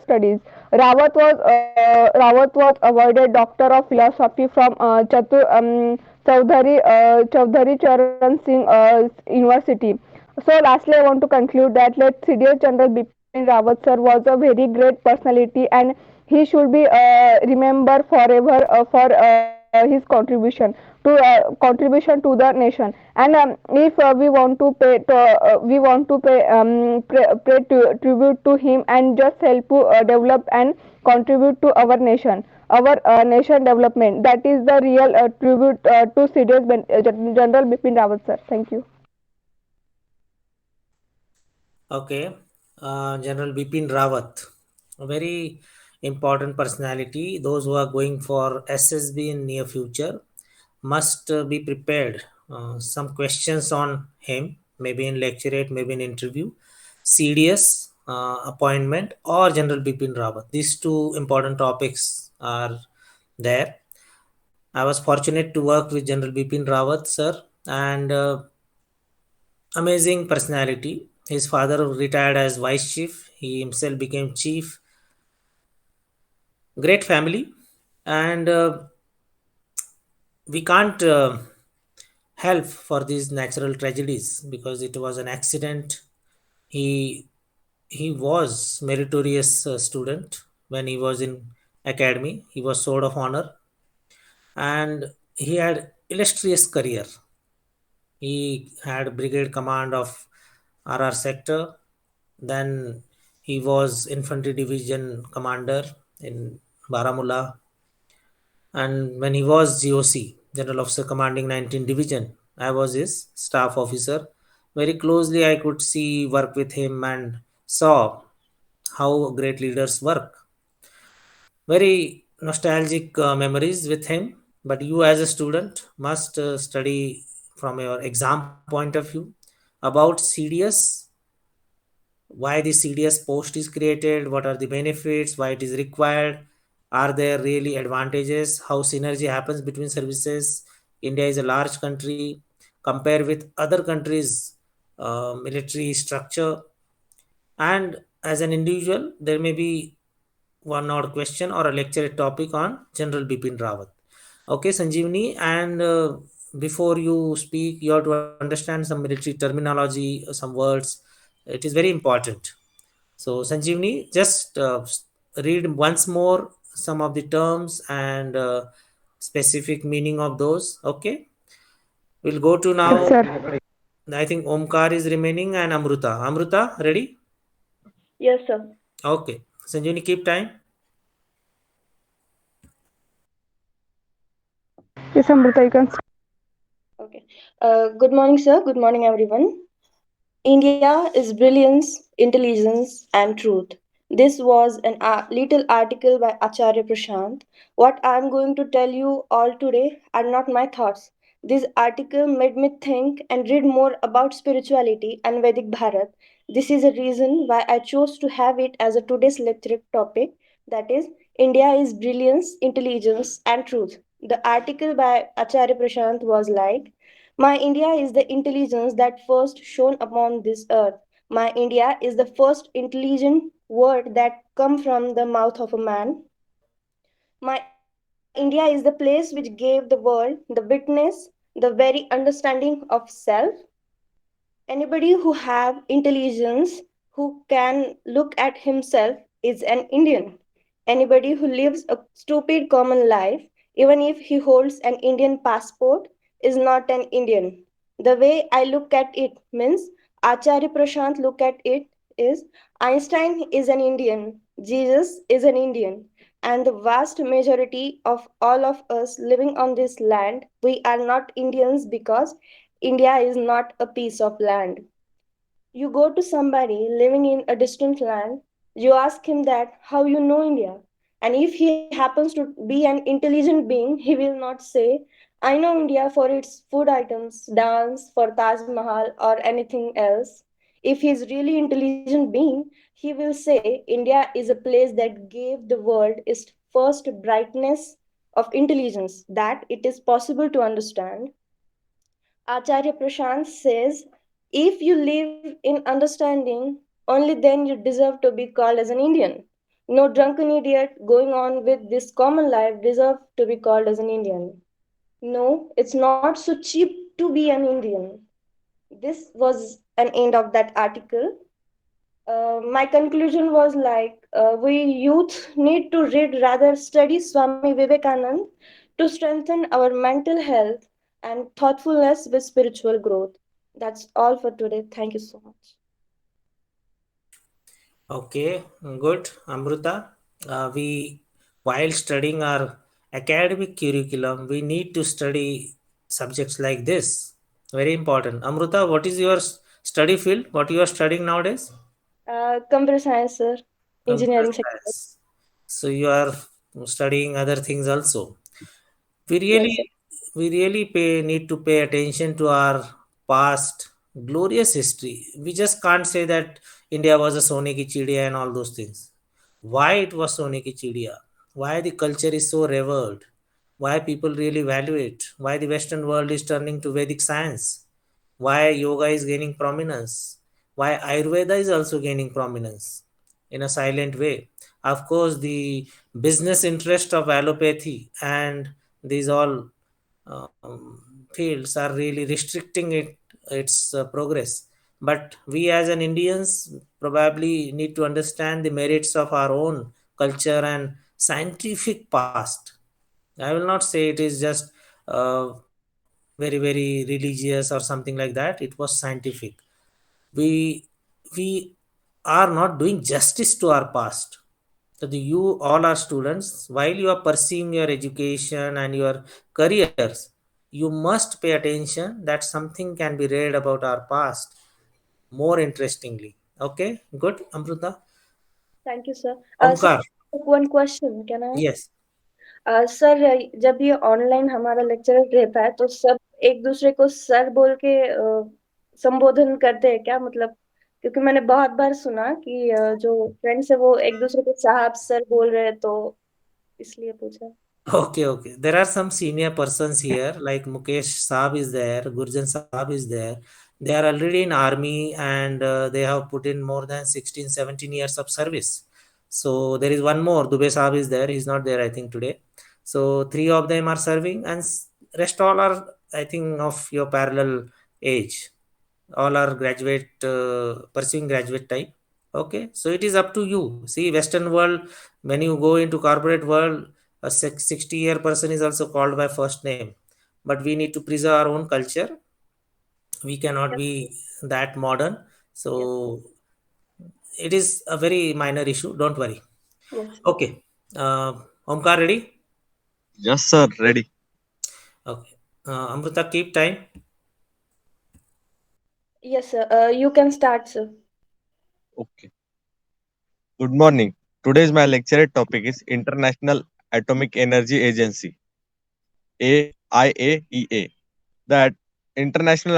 Speaker 10: studies. Rawat was awarded Doctor of Philosophy from Chaudhary Charan Singh University. So lastly, I want to conclude that let CDS General Bipin Rawat sir was a very great personality and he should be remembered forever for his contribution to the nation. And if we want to pay tribute to him and just help to develop and contribute to our nation development. That is the real tribute to CDS General Bipin Rawat sir. Thank you.
Speaker 1: Okay, General Bipin Rawat, a very important personality. Those who are going for SSB in near future must be prepared. Some questions on him, maybe in lecturate, maybe in interview, CDS appointment, or General Bipin Rawat. These two important topics are there. I was fortunate to work with General Bipin Rawat, sir, and amazing personality. His father retired as vice chief. He himself became chief. Great family, and we can't help for these natural tragedies because it was an accident. He he was meritorious student when he was in academy. He was sword of honor, and he had illustrious career. He had brigade command of RR sector. Then he was infantry division commander in Baramulla. And when he was GOC, General Officer Commanding 19 Division, I was his staff officer. Very closely, I could see work with him and saw how great leaders work. Very nostalgic memories with him. But you, as a student, must study from your exam point of view about CDS, why the CDS post is created, what are the benefits, why it is required, are there really advantages, how synergy happens between services. India is a large country. Compare with other countries' military structure, and as an individual, there may be one odd question or a lecture topic on General Bipin Rawat. Okay, Sanjeevani, and before you speak, you have to understand some military terminology, some words. It is very important. So, Sanjeevani, just read once more some of the terms and specific meaning of those. Okay, we'll go to
Speaker 10: Yes,
Speaker 1: now.
Speaker 10: sir.
Speaker 1: I think Omkar is remaining and Amruta. Amruta, ready?
Speaker 12: Yes, sir.
Speaker 1: Okay, Sanjeevani, keep time.
Speaker 10: Yes, Amruta, you can.
Speaker 12: Okay. Good morning, sir. Good morning, everyone. India is brilliance, intelligence, and truth. This was a little article by Acharya Prashant. What I am going to tell you all today are not my thoughts. This article made me think and read more about spirituality and Vedic Bharat. This is a reason why I chose to have it as a today's lecture topic, that is, India is brilliance, intelligence, and truth. The article by Acharya Prashant was like, my India is the intelligence that first shone upon this earth. My India is the first intelligent word that come from the mouth of a man. My India is the place which gave the world the witness, the very understanding of self. Anybody who have intelligence, who can look at himself, is an Indian. Anybody who lives a stupid common life, even if he holds an Indian passport, is not an Indian. The way I look at it means Acharya Prashant look at it is Einstein is an Indian, Jesus is an Indian, And the vast majority of all of us living on this land, we are not Indians because India is not a piece of land. You go to somebody living in a distant land, you ask him that how you know India. And if he happens to be an intelligent being, he will not say, I know India for its food items, dance, for Taj Mahal, or anything else. If he is really intelligent being, he will say India is a place that gave the world its first brightness of intelligence, that it is possible to understand. Acharya Prashant says, if you live in understanding, only then you deserve to be called as an Indian. No drunken idiot going on with this common life deserve to be called as an Indian. No, it's not so cheap to be an Indian. This was an end of that article. My conclusion was like we youth need to read rather study Swami Vivekanand to strengthen our mental health and thoughtfulness with spiritual growth. That's all for today. Thank you so much.
Speaker 1: Okay, good, Amruta. While studying our academic curriculum, we need to study subjects like this. Very important. Amruta, what is your study field? What you are studying nowadays?
Speaker 12: Computer science, sir.
Speaker 1: Computer
Speaker 12: Engineering sector.
Speaker 1: science. So you are studying other things also. we
Speaker 12: Yes,
Speaker 1: really
Speaker 12: sir.
Speaker 1: we really need to pay attention to our past glorious history. We just can't say that India was a Sone ki chidiya and all those things. Why it was Sone ki chidiya? Why the culture is so revered? Why people really value it? Why the Western world is turning to Vedic science? Why yoga is gaining prominence? Why Ayurveda is also gaining prominence in a silent way? Of course, the business interest of allopathy and these all fields are really restricting its progress. But we as an Indians probably need to understand the merits of our own culture and scientific past. I will not say it is just very religious or something like that. It was scientific. We we are not doing justice to our past. So you all are students, while you are pursuing your education and your careers, you must pay attention that something can be read about our past more interestingly. Okay, good, Amruta.
Speaker 12: Thank you, sir. Sir,
Speaker 1: Omkar.
Speaker 12: one question, can I?
Speaker 1: Yes.
Speaker 12: Sir, जब ये online हमारा lecture रहता है तो सब एक दूसरे को सर बोल के संबोधन करते हैं क्या, मतलब क्योंकि मैंने बहुत बार सुना कि जो फ्रेंड्स है वो एक दूसरे को साहब सर बोल रहे हैं, तो इसलिए पूछा.
Speaker 1: Okay, okay. There are some senior persons here, like Mukesh Saab is there, Gurjant Saab is there. They are already in army and they have put in more than 16, 17 years of service. So there is one more, Dubey Saab is there. He's not there, I think, today. So three of them are serving and rest all are, I think, of your parallel age. All are graduate, pursuing graduate type. Okay, so it is up to you. See, Western world, when you go into corporate world, a 60-year person is also called by first name. But we need to preserve our own culture. We cannot
Speaker 12: Yes,
Speaker 1: be that modern.
Speaker 12: yes,
Speaker 1: So it is a very minor issue, don't worry.
Speaker 12: yes,
Speaker 1: Okay, Omkar, ready?
Speaker 3: Yes, sir. Ready.
Speaker 1: Okay, Amruta, keep time.
Speaker 12: yes, sir. You can start, sir.
Speaker 3: Okay. Good morning. Today's my lecture topic is International Atomic Energy Agency, IAEA. That International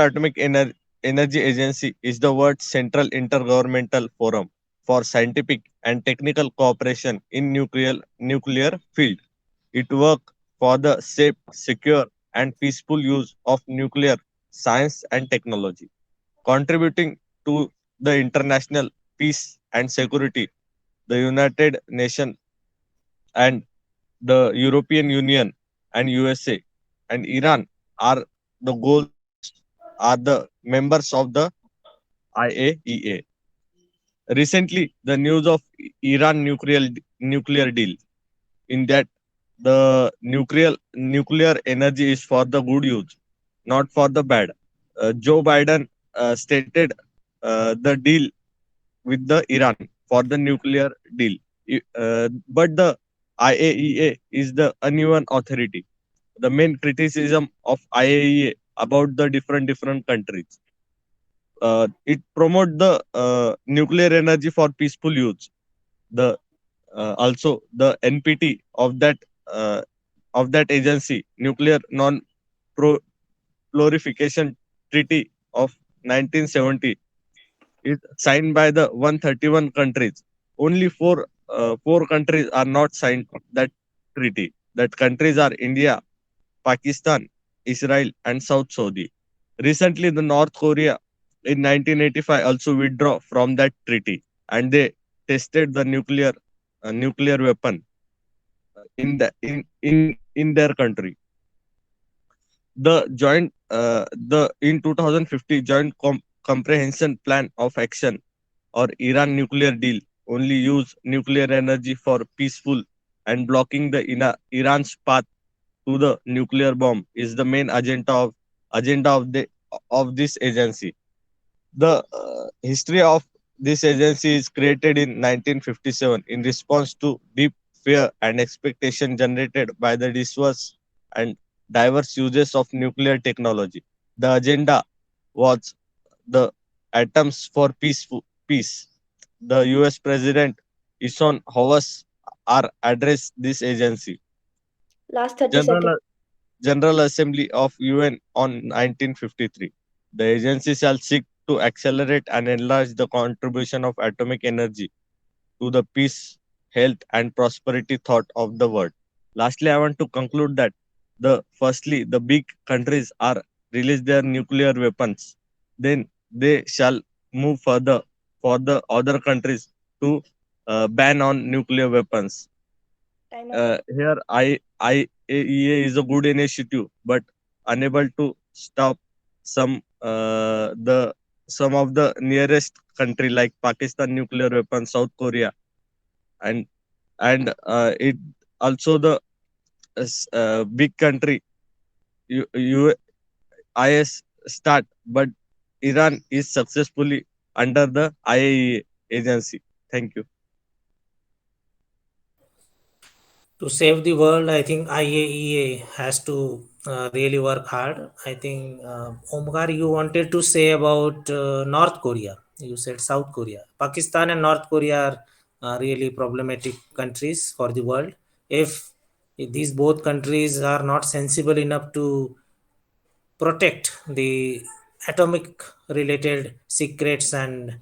Speaker 3: Energy Agency is the world's central intergovernmental forum for scientific and technical cooperation in nuclear field. It works for the safe, secure, and peaceful use of nuclear science and technology, contributing to the international peace and security. The United Nations and the European Union and USA and Iran are the goals are the members of the IAEA. Recently, the news of Iran nuclear deal, in that the nuclear energy is for the good use, not for the bad. Joe Biden stated the deal with the Iran for the nuclear deal. But the IAEA is the uneven authority. The main criticism of IAEA about the different countries. It promote the nuclear energy for peaceful use. The also the NPT uh, of that agency, Nuclear Non Proliferation Treaty of 1970, is signed by the 131 countries. Only four countries are not signed that treaty. That countries are India, Pakistan, Israel, and South Saudi. Recently, the North Korea in 1985 also withdraw from that treaty, and they tested the nuclear weapon in their country. The in 2050 comprehension plan of action or Iran nuclear deal only use nuclear energy for peaceful, and blocking the Iran's path to the nuclear bomb is the main agenda of this agency. The history of this agency is created in 1957 in response to deep fear and expectation generated by the and diverse uses of nuclear technology. The agenda was the atoms for peace. The US President Ison Howes are addressed this agency.
Speaker 12: Last 30 seconds.
Speaker 3: General General Assembly of UN on 1953. The agency shall seek to accelerate and enlarge the contribution of atomic energy to the peace, health, and prosperity thought of the world. Lastly, I want to conclude that the big countries are release their nuclear weapons. Then they shall move further for the other countries to ban on nuclear weapons.
Speaker 12: Time up.
Speaker 3: Here, IAEA is a good initiative, but unable to stop some the some of the nearest country like Pakistan nuclear weapons, South Korea, and it also the big country IS start, but Iran is successfully under the IAEA agency. Thank you.
Speaker 1: To save the world, I think IAEA has to really work hard. I think Omkar, you wanted to say about North Korea. You said South Korea. Pakistan and North Korea are really problematic countries for the world. If these both countries are not sensible enough to protect the atomic related secrets and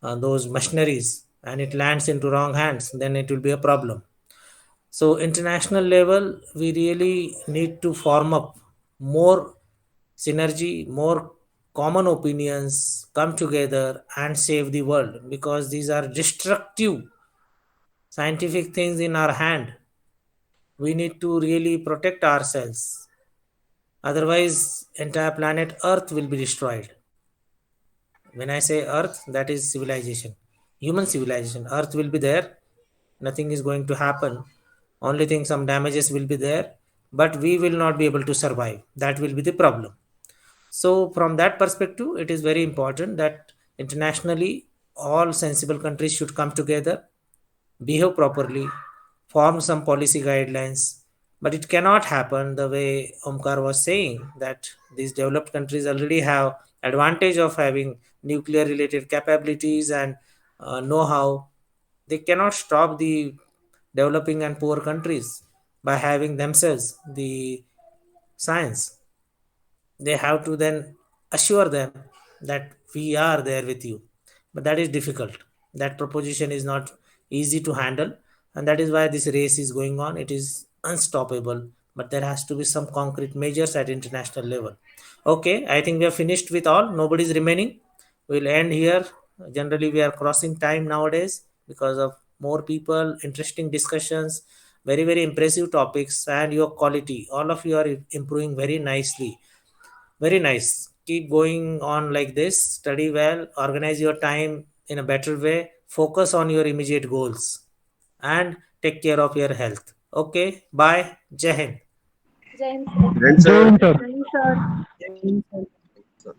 Speaker 1: those machineries, and it lands into wrong hands, then it will be a problem. So, international level, we really need to form up more synergy, more common opinions, come together and save the world, because these are destructive scientific things in our hand. We need to really protect ourselves. Otherwise, entire planet Earth will be destroyed. When I say Earth, that is civilization, human civilization. Earth will be there, nothing is going to happen. Only thing, some damages will be there, but we will not be able to survive. That will be the problem. So, from that perspective, it is very important that internationally all sensible countries should come together, behave properly, form some policy guidelines. But it cannot happen the way Omkar was saying, that these developed countries already have advantage of having nuclear related capabilities and know-how. They cannot stop the developing and poor countries by having themselves the science. They have to then assure them that we are there with you, but that is difficult. That proposition is not easy to handle, and that is why this race is going on. It is unstoppable, but there has to be some concrete measures at international level. Okay, I think we are finished with all. Nobody is remaining. We'll end here. Generally we are crossing time nowadays because of more people, interesting discussions, very very impressive topics, and your quality, all of you are improving very nicely. Very nice. Keep going on like this. Study well, organize your time in a better way, focus on your immediate goals, and take care of your health. Okay, bye. Jai Hind.
Speaker 12: Jai Hind, sir.
Speaker 8: Thanks,
Speaker 5: Jai
Speaker 8: sir.
Speaker 5: Hind, sir.
Speaker 12: Jai Hind, sir.
Speaker 3: Sir.